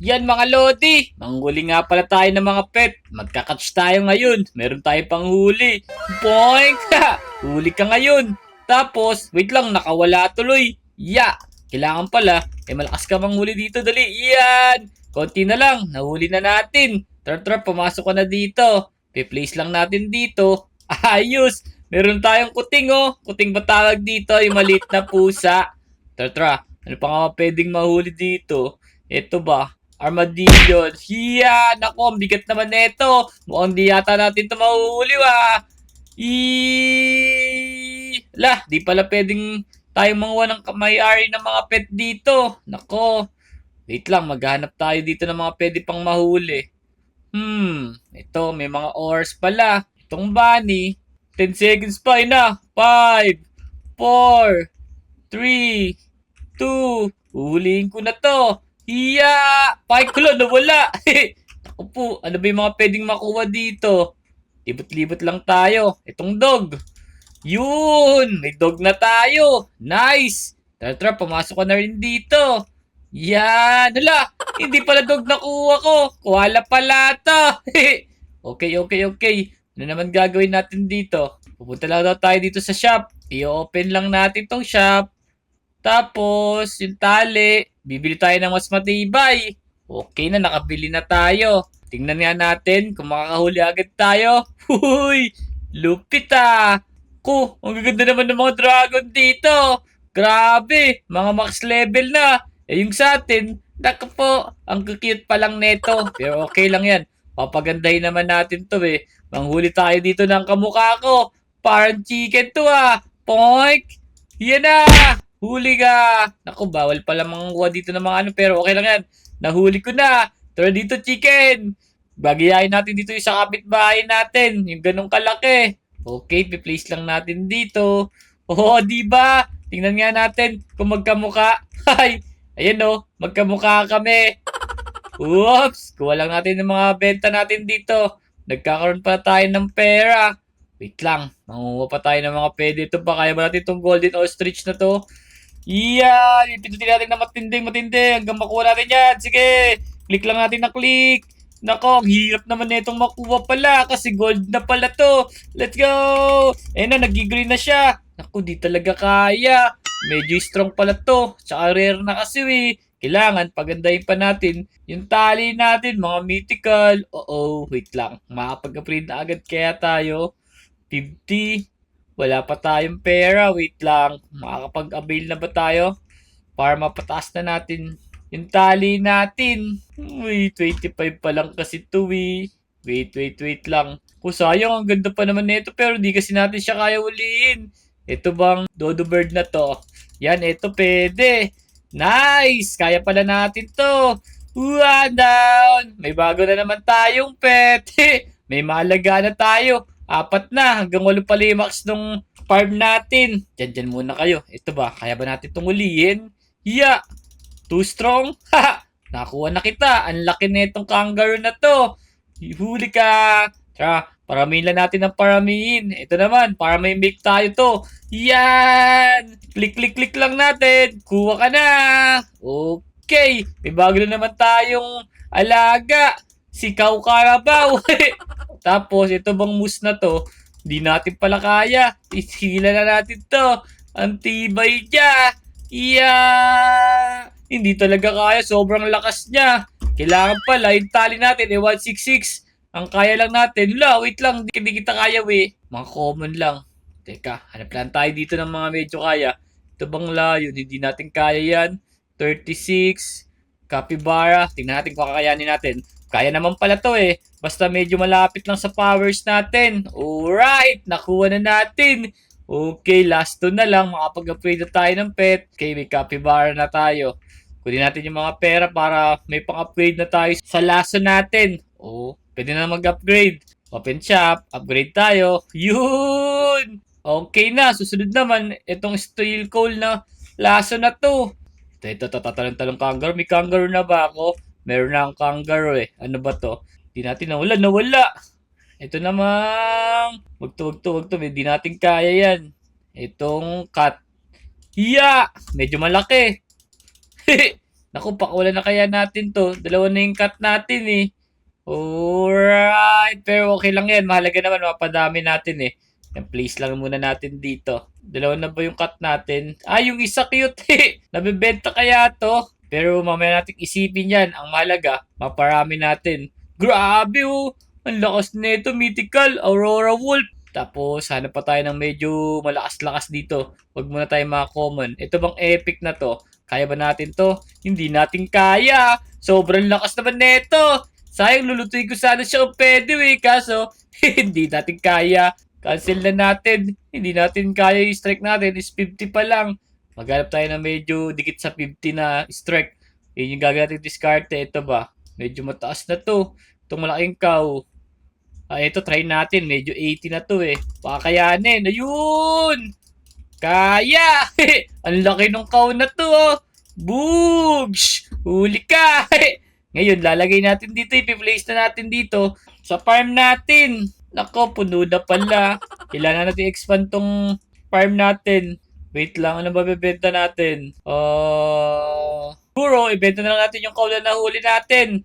Yan mga Lodi, manghuli nga pala tayo ng mga pet. Magkakatch tayo ngayon. Meron tayong panghuli. Boink! Huli ka ngayon. Tapos, wait lang, nakawala tuloy. Kailangan pala, malakas ka manghuli dito, dali. Yan! Konti na lang, nahuli na natin. Tara, pumasok ka na dito. Pe-place lang natin dito. Ayos! Meron tayong kuting oh. Kuting ba tawag dito? Yung maliit na pusa. Tara. Ano pa nga pwedeng mahuli dito? Ito ba? Armadillo. Naku, ang bigat naman nito. Mukhang di yata natin ito mahuhuli, di pala pwedeng tayong manguha ng may-ari ng mga pet dito. Nako, wait lang, maghanap tayo dito ng mga pwede pang mahuli. Ito, may mga oras pala. Itong bunny, 10 seconds pa, na. 5, 4, 3, 2, uhulihin ko na to. Pakikulo, nawala. Ako po, ano ba yung mga pwedeng makuha dito? Libot-libot lang tayo. Itong dog. Yun! May dog na tayo. Nice! Tara, pumasok ka na rin dito. Yan! Hala! Hindi pala dog nakuha ko. Koala pala to. Okay. Ano naman gagawin natin dito? Pupunta lang daw tayo dito sa shop. I-open lang natin tong shop. Tapos, yung tali, bibili tayo ng mas matibay. Okay na, nakabili na tayo. Tingnan nga natin kung makakahuli agad tayo. Huy! Lupit ah! Ang gaganda naman ng mga dragon dito. Grabe, mga max level na. Yung sa atin, naku po, ang cute pa lang neto. Pero okay lang yan. Papagandahin naman natin to eh. Manghuli tayo dito ng kamukha ko. Parang chicken to ah. Poink! Yan na! Huli ka! Naku, bawal pala manguha dito ng mga ano, pero okay lang yan. Nahuli ko na! Tara dito, chicken! Bagayain natin dito yung sa kapitbahay natin. Yung ganong kalaki. Okay, place lang natin dito. Di ba? Tingnan nga natin kung magkamuka. Ayan oh, magkamuka kami. Oops! Kuha lang natin yung mga benta natin dito. Nagkakaroon pa tayo ng pera. Wait lang, mangunguha pa tayo ng mga pwede. Ito ba, kaya ba natin itong golden ostrich na to? Pindutin natin na matindi hanggang makuha natin yan. Sige, click lang natin na click. Nako, ang hirap naman na itong makuha pala kasi gold na pala to. Let's go! Na, nag-green na siya. Naku, di talaga kaya. Medyo strong pala to. Tsaka rare na kasi Kailangan pagandahin pa natin yung tali natin, mga mythical. Wait lang. Makapag-upgrade na agad kaya tayo. 50. Wala pa tayong pera. Wait lang. Makakapag-avail na ba tayo? Para mapataas na natin yung tali natin. 25 pa lang kasi ito Wait lang. Sayang, ang ganda pa naman nito pero di kasi natin siya kaya uliin. Ito bang dodo bird na to? Yan, ito pwede. Nice! Kaya pala natin to. Down! May bago na naman tayong pet. May malaga na tayo. 4 na. Hanggang 8 pala yung max nung farm natin. Diyan muna kayo. Ito ba? Kaya ba natin itong ulihin? Too strong? Nakuha na kita. Ang laki na itong kangaroo na to. Huli ka. Tara, paramihin lang natin ng paramihin. Ito naman, para may make tayo to. Yan! Click lang natin. Kuha ka na. Okay. May bago na naman tayong alaga. Si Cow Carabao. Tapos, ito bang moose na to? Di natin pala kaya. Isila na natin to. Ang tibay niya. Hindi talaga kaya. Sobrang lakas niya. Kailangan pala, yung tali natin 166. Ang kaya lang natin. Wait lang. Hindi kita kaya Mga common lang. Teka, hanap lang tayo dito ng mga medyo kaya. Ito bang layo? Hindi natin kaya yan. 36. Capybara. Tingnan natin kung kakayanin natin. Kaya naman pala to Basta medyo malapit lang sa powers natin. Alright! Nakuha na natin. Okay, last 2 na lang. Makapag-upgrade na tayo ng pet. Okay, may capybara na tayo. Kunin natin yung mga pera para may pang-upgrade na tayo sa laso natin. Pwede na mag-upgrade. Open shop. Upgrade tayo. Yun! Okay na. Susunod naman, itong steel coal na laso na to. Ito, tatalong kangaroo. May kangaroo na ba ako? Meron na akong kangaroo Ano ba to? Di natin nawala. Ito namang wag to. Hindi natin kaya yan. Itong cat. Medyo malaki. Naku, pakawalan na kaya natin to. Dalawa na yung cut natin eh. Alright. Pero okay lang yan. Mahalaga naman, mapadami natin eh. Yan, place lang muna natin dito. Dalawa na ba yung cut natin? Ah, yung isa cute eh. Nabibenta kaya to? Pero mamaya natin isipin yan. Ang mahalaga, maparami natin. Grabe oh. Ang lakas nito, mythical. Aurora Wolf. Tapos, hanap pa tayo ng medyo malakas-lakas dito. Huwag muna tayo mga common. Ito bang epic na to? Kaya ba natin to? Hindi natin kaya. Sobrang lakas naman neto. Sayang, lulutuin ko sana siya kung pwede eh. Kaso, hindi natin kaya. Cancel na natin. Hindi natin kaya yung strike natin. Is 50 pa lang. Maghanap tayo ng medyo dikit sa 50 na strike. Yun yung gagawin natin diskarte. Ito ba? Medyo mataas na to. Itong malaking cow. Ah, ito, try natin. Medyo 80 na to eh. Baka kayanin. Ayun! Kaya! Ang laki ng cow na to oh. Boogs! Huli ka! Ngayon, lalagay natin dito. Ipi-place na natin dito sa farm natin. Nako, puno na pala. Kailangan natin expand tong farm natin. Wait lang, ano ba bibenta natin? Siguro, ibenta na lang natin yung kaulan na huli natin.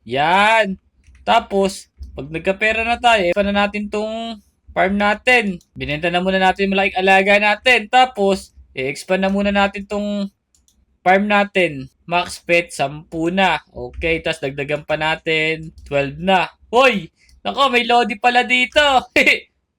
Yan. Tapos, pag nagkapera na tayo, pa na natin tong farm natin. Binenta na muna natin yung malaking alaga natin. Tapos, i-expand na muna natin tong farm natin. Max pet, 10 na. Okay, tapos dagdagan pa natin. 12 na. Hoy! Nako, may Lodi pala dito.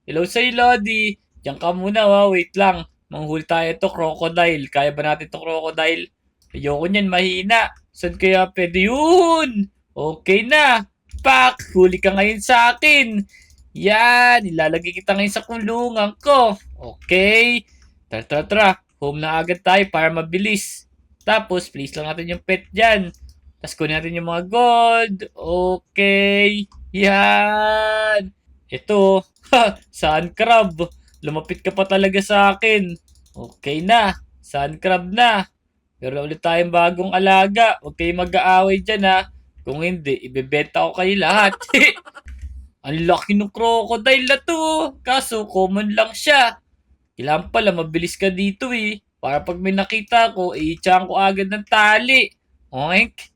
Hello sa'yo, Lodi. Diyan ka muna, wait lang. Manghuli tayo ito, crocodile. Kaya ba natin ito, crocodile? Ayoko niyan, mahina. Saan kaya pwede yun? Okay na. Pak! Huli ka ngayon sa akin. Yan, ilalagay kita ngayon sa kulungan ko. Okay. Tara. Home na agad tayo para mabilis. Tapos, please lang natin yung pet dyan. Tapos, kunin natin yung mga gold. Okay. Yan. Ito. Sand crab. Lumapit ka pa talaga sa akin. Okay na. Sand crab na. Pero ulit tayong bagong alaga. Huwag kayong mag-aaway dyan ha. Kung hindi, ibebenta ko kayo lahat. Ang laki ng crocodile na to. Kaso, common lang siya. Kailangan pala, mabilis ka dito eh. Para pag may nakita ko, i-itchan ko agad ng tali. Oink.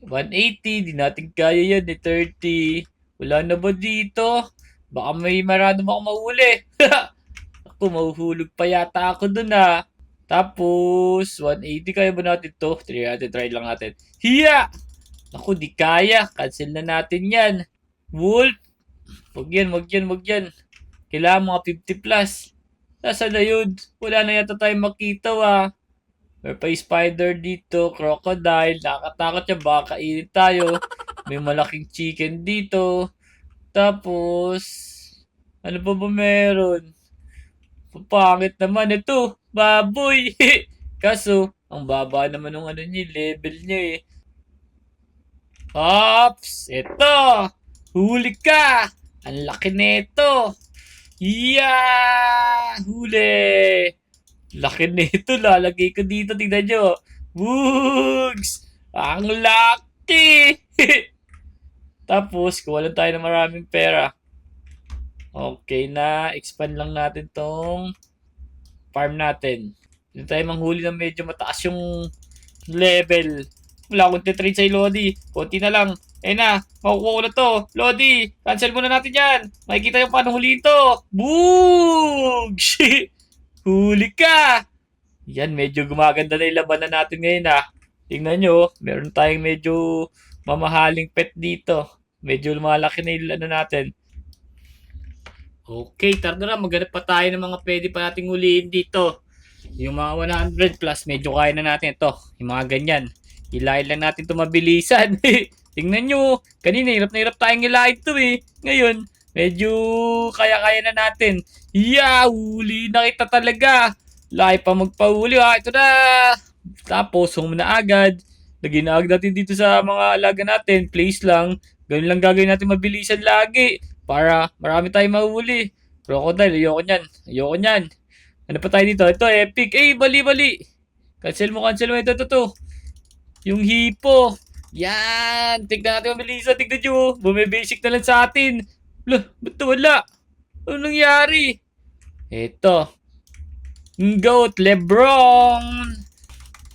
180, di natin kaya yan eh. 30. Wala na ba dito? Baka may maradom ako mahuli. Ako, mahuhulog pa yata ako dun ah. Tapos, 180 kaya ba natin to? Try lang natin. Hiya! Ako, di kaya. Cancel na natin yan. Wolf! Wag yan. Kailangan mga 50 plus. Nasaan na yun? Wala na yata tayong makita Meron pa yung spider dito, crocodile. Nakakatakot siya, baka kainin tayo. May malaking chicken dito. Tapos, ano ba meron? Papangit naman ito. Baboy! Kaso, ang baba naman ng level niya eh. Ops! Ito! Huli ka! Ang laki nito! Yeah! Huli! Laki nito. Lalagay ko dito. Tingnan nyo. Woogs! Ang laki! Tapos, kuha lang tayo ng maraming pera. Okay na. Expand lang natin tong farm natin. Hindi tayo manghuli ng medyo mataas yung level. Wala akong titrade sa'yo, Lodi. Konti na lang. Ayun na. Makukuha ko na to. Lodi, cancel muna natin yan. Makikita yung paano huliin to. Boog! Huli ka! Yan, medyo gumaganda na yung labanan natin ngayon Tingnan nyo, meron tayong medyo mamahaling pet dito. Medyo lumalaki na yung natin. Okay, tara na. Maghanap pa tayo ng mga pwede pa nating huliin dito. Yung mga 100 plus, medyo kaya na natin ito. Yung mga ganyan. Hilahin lang natin ito mabilisan. Tingnan nyo. Kanina, hirap na hirap tayong hilahin ito eh. Ngayon, medyo kaya-kaya na natin. Yeah, huli na kita talaga. Lahi pa magpahuli Ito na. Tapos, home na agad. Lagyan na agad natin dito sa mga alaga natin. Place lang. Ganun lang gagawin natin mabilisan lagi. Para marami tayong mahuli. Crocodile, ayoko nyan. Ano pa tayo dito? Ito, epic. Bali. Cancel mo. Ito. Yung hipo. Yan. Tignan natin mabilisan. Tignan nyo. Bumibasic na lang sa atin. Ba't wala? Ano nangyari? Ito. Goat Lebron.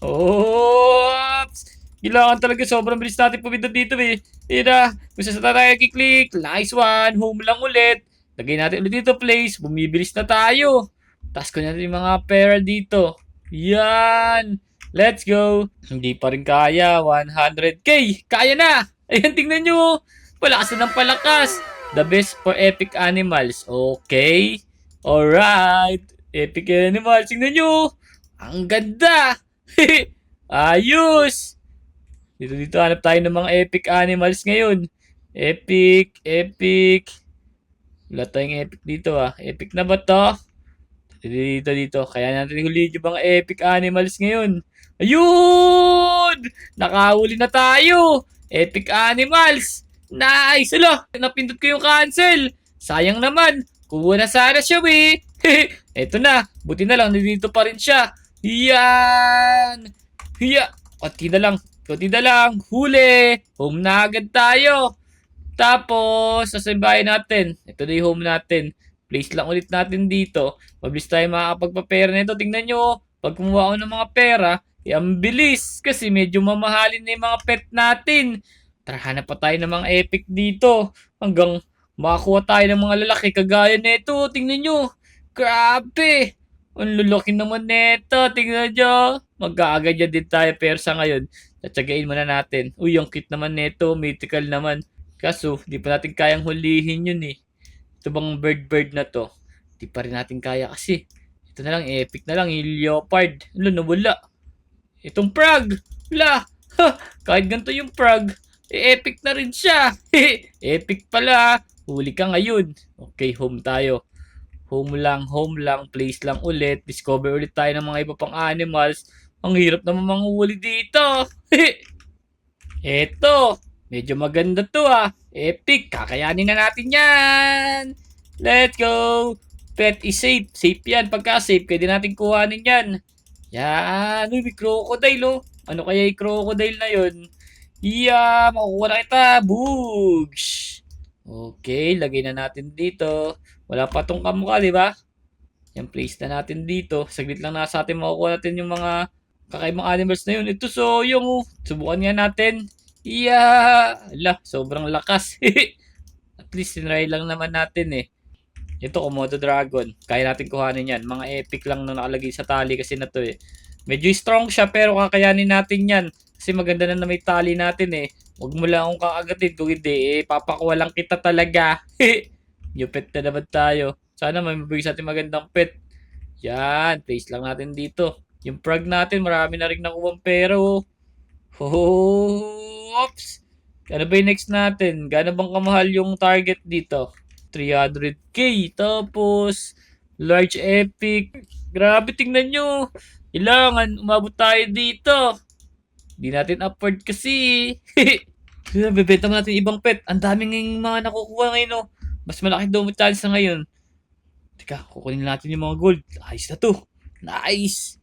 Oops. Kailangan talaga sobrang bilis natin pumindot dito eh. Yun na. Kung saan tayo kiklik. Nice one. Home lang ulit. Lagay natin ulit dito place. Bumibilis na tayo. Task ko natin yung mga pera dito. Yan. Let's go. Hindi pa rin kaya. 100k. Kaya na. Ayan, tingnan nyo. Palakas na ng palakas. The best for epic animals. Okay. Alright. Epic animals. Tingnan nyo. Ang ganda. Ayos. Dito hanap tayo ng mga epic animals ngayon. Epic, epic. Wala tayong epic dito ah. Epic na ba to? Dito. Kaya natin huliin yung mga epic animals ngayon. Ayun! Nakahuli na tayo! Epic animals! Nice! Alo, napindot ko yung cancel. Sayang naman. Kuha na sana siya eh. Eto na. Buti na lang, nandito pa rin siya. Yan! Hiya! Konti na lang. Huli! Home na agad tayo. Tapos, sasambahin natin. Ito na yung home natin. Place lang ulit natin dito. Mabilis tayo makakapagpapera nito. Tingnan nyo. Pag kumuha ako ng mga pera, ang bilis. Kasi medyo mamahalin na yung mga pet natin. Tara, hanap pa tayo ng mga epic dito. Hanggang makakuha tayo ng mga lalaki kagaya nito. Tingnan nyo. Grabe. Ang lalaki naman nito. Tingnan nyo. Mag-aagad din tayo pero sa ngayon. Tatsagain muna natin. Uy, ang cute naman nito. Mythical naman. Kaso, di pa natin kayang hulihin yun eh. Ito bang bird na to? Di pa rin natin kaya kasi. Ito na lang, epic na lang, yung leopard. Ano, nawala. Itong frog. Wala. Ha, kahit ganito yung frog, epic na rin siya. Epic pala. Huli ka ngayon. Okay, home tayo. Home lang, place lang ulit. Discover ulit tayo ng mga iba pang animals. Ang hirap naman manghuli dito. Eto, medyo maganda to ah. Epic, kakayanin na natin yan. Let's go. Pet is safe. Safe yan. Pagka safe, pwede natin kuhanin yan. Yan. Uy, may crocodile oh. Ano kaya yung crocodile na yun? Yeah, makukuha na kita. Boogs. Okay, lagay na natin dito. Wala pa tong kamukha, di ba? Yan, place na natin dito. Saglit lang nasa atin makukuha natin yung mga kakaibang animals na yun. Ito, so yung subukan nga natin. Yeah! Ala, sobrang lakas. At least, tinry lang naman natin eh. Ito, Komodo Dragon. Kaya natin kuhanin yan. Mga epic lang na nakalagay sa tali kasi na to eh. Medyo strong siya pero kakayanin natin yan. Kasi maganda na may tali natin eh. Huwag mo lang akong kakagatin. Kung hindi eh, papakuha lang kita talaga. New pet na naman tayo. Sana may mabigay sa atin magandang pet. Yan, place lang natin dito. Yung frog natin, marami na rin nakuha pera oh. Oops! Ano ba yung next natin? Gano'n bang kamahal yung target dito? 300k. Tapos, large epic. Grabe, tingnan nyo. Kailangan, umabot tayo dito. Hindi natin afford kasi. Bebenta mo natin ibang pet. Ang daming mga nakukuha ngayon oh. Mas malaki daw mo chance na ngayon. Teka, kukunin natin yung mga gold. Ayos na to. Nice!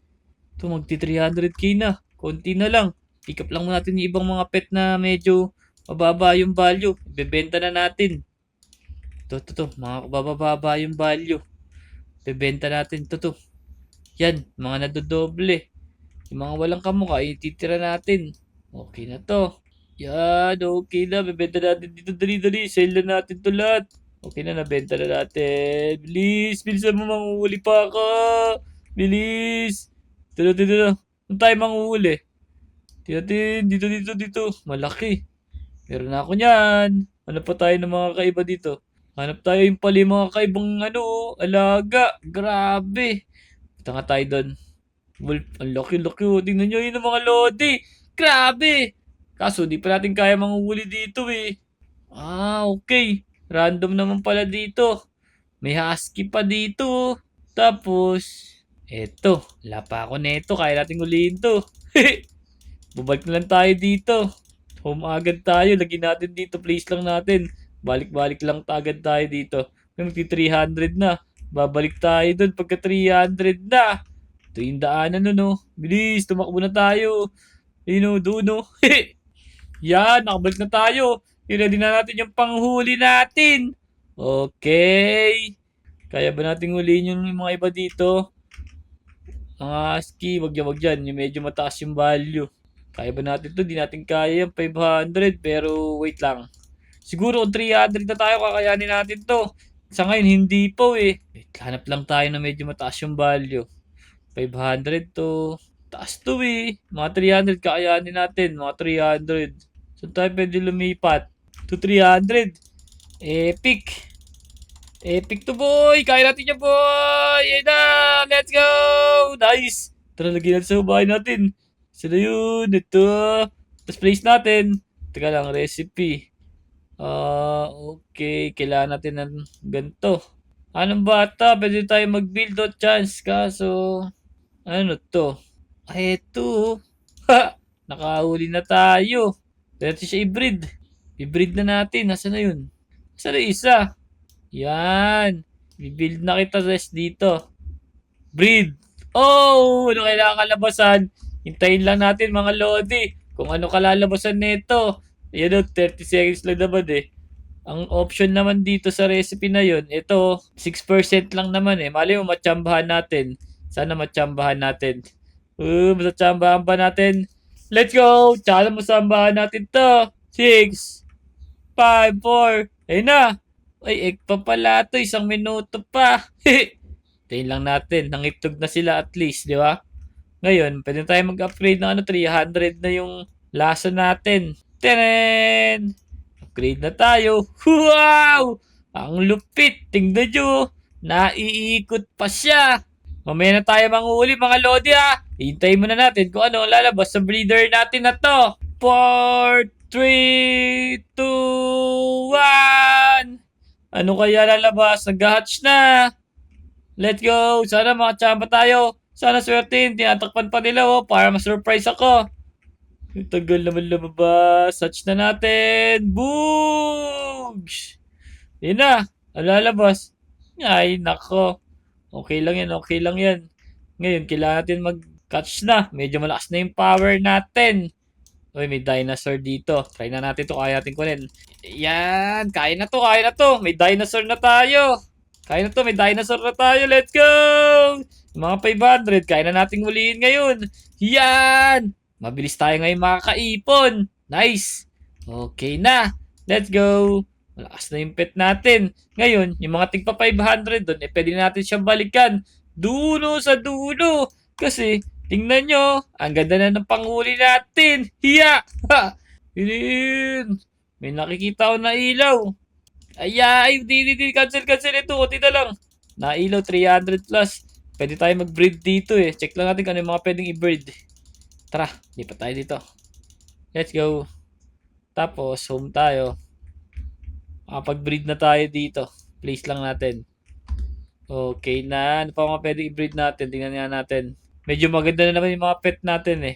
Ito, magti 300k na. Konti na lang. Pick up lang muna natin yung ibang mga pet na medyo mababa yung value. Bebenta na natin. Ito. Mga bababa yung value. Bebenta natin. Ito. Yan, mga nadodoble. Yung mga walang kamukha, ititira natin. Okay na to. Yan, okay na. Bebenta natin dito. Dali. Sell na natin to lahat. Okay na, nabenta na natin. Bilis, bilisan mo, manguhuli pa ako. Bilis. Dito. Saan tayo manguhuli? Dito. Malaki. Meron na ako niyan. Hanap pa tayo ng mga kaiba dito. Hanap tayo yung pala yung mga kaibang alaga. Grabe. Punta nga tayo doon. Wolf, ang laki-laki oh. Tingnan nyo yun ang mga lodi. Grabe. Kaso di pa natin kaya manguhuli dito eh. Ah, okay. Random naman pala dito. May husky pa dito. Tapos, eto. Wala pa ako neto. Kaya natin huliin to. Babalik na lang tayo dito. Home agad tayo. Lagyan natin dito. Place lang natin. Balik-balik lang agad tayo dito. Magti 300 na. Babalik tayo dun pagka 300 na. Ito yung daanan nun oh. Bilis, tumakbo na tayo. Ayun oh, doon oh. Yan, nakabalik na tayo. I-ready na natin yung panghuli natin. Okay. Kaya ba natin huliin yung mga iba dito? Mga husky, wag yan. Yung medyo mataas yung value. Kaya ba natin 'to? Di natin kaya yan, 500. Pero wait lang. Siguro kung 300 na tayo, kakayanin natin 'to. Sa ngayon, hindi po eh. Wait, hanap lang tayo na medyo mataas yung value. 500 to. Taas to eh. Mga 300, kakayanin natin. Mga 300. Saan tayo pwede lumipat? To 300. Epic. Epic to boy! Kaya natin yan boy! Yan na! Let's go! Nice! Tara, lagyan natin sa bahay natin. Sino yun? Ito. Tapos place natin. Teka lang, recipe. Okay. Kailangan natin ng ganito. Anong bata? Pwede tayo mag-build o chance. Kaso, ano to? Ay, ito. Ha! Nakahuli na tayo. Pwede natin siya i-breed. I-breed na natin. Nasaan na yun? Nasaan na isa? Yan. Bibuild na kita rest dito. Breed. Oh! Ano kailangan kalabasan? Hintayin lang natin mga lodi. Kung ano kalalabasan nito. Yan o, 30 seconds lang naman eh. Ang option naman dito sa recipe na yun, ito, 6% lang naman eh. Mali mo, matsambahan natin. Sana matsambahan natin. Matsambahan ba natin? Let's go! Tsaka masambahan natin to. 6, 5, 4. Ayun na. Ay, egg pa pala to. 1 minuto pa. Tayin lang natin. Nangitog na sila at least, di ba? Ngayon, pwede tayo mag-upgrade ng 300 na yung lasa natin. Tenen! Upgrade na tayo. Wow! Ang lupit. Tingnan nyo. Naiikot pa siya. Mamaya na tayo manghuli mga lodi ha. Hintayin muna natin kung ano ang lalabas sa breeder natin na to. 4, 3, 2, 1. Ano kaya lalabas? Nag-hatch na. Let's go. Sana makachamba tayo. Sana swertein. Tinatakpan pa nila oh, para ma-surprise ako. Tagal naman lumabas. Hatch na natin. Boogs! Yan na. Ang lalabas. Ay, nako. Okay lang yan. Okay lang yan. Ngayon, kailangan natin mag-catch na. Medyo malakas na yung power natin. Uy, may dinosaur dito. Try na natin to. Kaya natin kunin. Yan. Kaya na to. Kaya na to. May dinosaur na tayo. Kaya na to. May dinosaur na tayo. Let's go! Mga 500. Kaya na nating huliin ngayon. Yan! Mabilis tayo ngayon makakaipon. Nice! Okay na. Let's go! Malakas na yung pet natin. Ngayon, yung mga tigpa 500 doon, pwede natin siyang balikan. Dulo sa dulo. Kasi, tingnan nyo, ang ganda na ng panghuli natin. Hiya! Ha! Yun. May nakikita ko na ilaw. Ay, di, cancel ito. Kunti na lang. Nailaw, 300 plus. Pwede tayo mag-breed dito eh. Check lang natin kung ano yung mga pwedeng i-breed. Tara, lipat tayo dito. Let's go. Tapos, home tayo. Makapag-breed na tayo dito. Place lang natin. Okay na. Ano pa mga pwedeng i-breed natin? Tingnan nga natin. Medyo maganda na naman yung mga pet natin eh.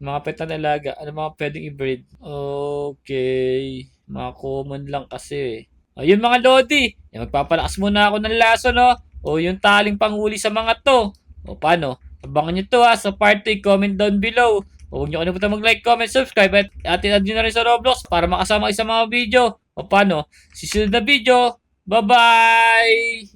Mga pet na alaga. Ano mga pwedeng i-breed? Okay. Mga common lang kasi eh. Ayun mga lodi. Magpapalakas muna ako ng laso no. O yung taling panghuli sa mga to. O paano? Abangan nyo to ha. Sa part 3, comment down below. O huwag nyo kalimutan mag-like, comment, subscribe. At add nyo na rin sa Roblox para makasama kayo sa mga video. O paano? Susunod na video. Bye-bye!